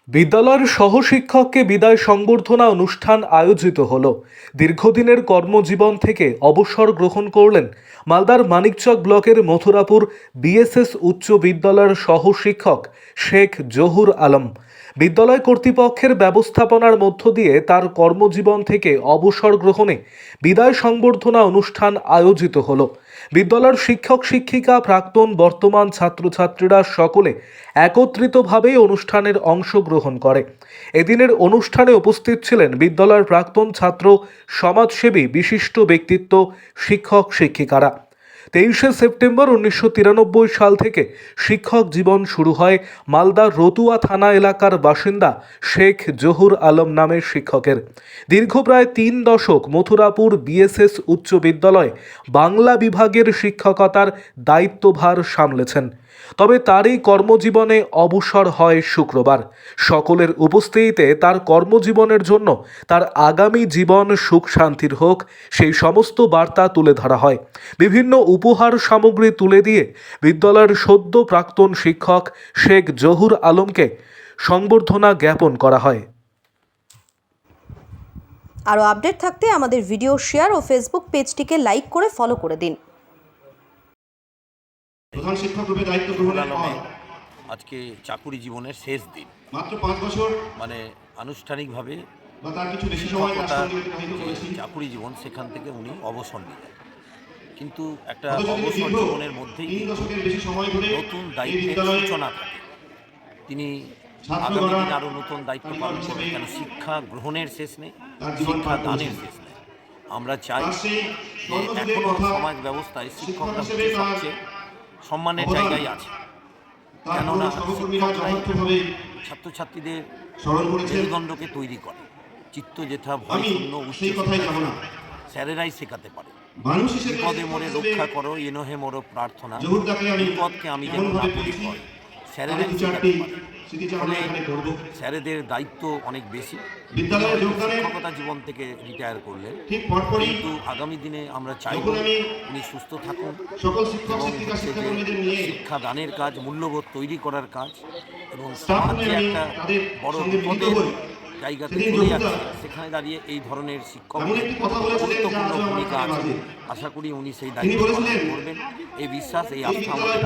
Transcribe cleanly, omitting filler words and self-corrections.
বিদ্যালয়ের সহশিক্ষককে বিদায় সংবর্ধনা অনুষ্ঠান আয়োজিত হলো। দীর্ঘদিনের কর্মজীবন থেকে অবসর গ্রহণ করলেন মালদার মানিকচক ব্লকের মথুরাপুর বিএসএস উচ্চ বিদ্যালয়ের সহশিক্ষক শেখ জহুর আলম। বিদ্যালয় কর্তৃপক্ষের ব্যবস্থাপনার মধ্য দিয়ে তার কর্মজীবন থেকে অবসর গ্রহণে বিদায় সংবর্ধনা অনুষ্ঠান আয়োজিত হলো। বিদ্যালয়ের শিক্ষক শিক্ষিকা, প্রাক্তন বর্তমান ছাত্রছাত্রীরা সকলে একত্রিতভাবে অনুষ্ঠানের অংশগ্রহণ করে। এদিনের অনুষ্ঠানে উপস্থিত ছিলেন বিদ্যালয়ের প্রাক্তন ছাত্র, সমাজসেবী, বিশিষ্ট ব্যক্তিত্ব, শিক্ষক শিক্ষিকারা। 23শে সেপ্টেম্বর 1993 সাল থেকে শিক্ষক জীবন শুরু হয় মালদার রতুয়া থানা এলাকার বাসিন্দা শেখ জহুর আলম নামের শিক্ষকের। দীর্ঘ প্রায় 3 দশক মথুরাপুর বিএসএস উচ্চ বিদ্যালয়ে বাংলা বিভাগের শিক্ষকতার দায়িত্বভার সামলেছেন। তবে তারই কর্মজীবনে অবসর হয় শুক্রবার। সকলের উপস্থিতিতে তার কর্মজীবনের জন্য তার আগামী জীবন সুখ শান্তির হোক, সেই সমস্ত বার্তা তুলে ধরা হয়। বিভিন্ন উপহার সামগ্রী তুলে দিয়ে বিদ্যালয়ের সদ্য প্রাক্তন শিক্ষক শেখ জহুর আলমকে সংবর্ধনা জ্ঞাপন করা হয়। আরও আপডেট থাকতে আমাদের ভিডিও শেয়ার ও ফেসবুক পেজটিকে লাইক করে ফলো করে দিন। প্রধান শিক্ষক রূপে দায়িত্ব গ্রহণের পর আজকে চাকুরি জীবনের শেষ দিন, মাত্র 5 বছর মানে আনুষ্ঠানিকভাবে বা তার কিছু বেশি সময় চাকুরি জীবন, সেখান থেকে উনি অবসর নিলেন। কিন্তু একটা অবসর জীবনের মধ্যেই 3 দশকের বেশি সময় ধরে নতুন দায়িত্বের সূচনা থাকে। তিনি আগামী দিন আরও নতুন দায়িত্ব পালন করবেন, কেন শিক্ষা গ্রহণের শেষ নেই, শিক্ষা দানের শেষ নেই। আমরা চাই যে এখনও সমাজ ব্যবস্থায় শিক্ষকরা সবচেয়ে সম্মানের জায়গায় আছে, কেননা শিক্ষকরাই ছাত্রছাত্রীদের মেরুদণ্ডকে তৈরি করে। চিত্ত যেথা ভয় শূন্য স্যারেরাই শেখাতে পারে। বিপদে মোরে রক্ষা করো, এনহে মোর প্রার্থনা, বিপদকে আমি যেন না করি ভয়, স্যারেরাই শেখাতে পারে। স্যারেদের দায়িত্ব অনেক বেশি। শিক্ষকতা জীবন থেকে রিটায়ার করলেন, কিন্তু আগামী দিনে আমরা চাইব উনি সুস্থ থাকুন এবং শিক্ষা দানের কাজ, মূল্যবোধ তৈরি করার কাজ, এবং সমাজে একটা বড় বিপদের জায়গাতে চলে যাচ্ছে, সেখানে দাঁড়িয়ে এই ধরনের শিক্ষকদের গুরুত্বপূর্ণ ভূমিকা আছে। আশা করি উনি সেই দায়িত্ব পালন করবেন, এই বিশ্বাস, এই আস্থা আমাদের।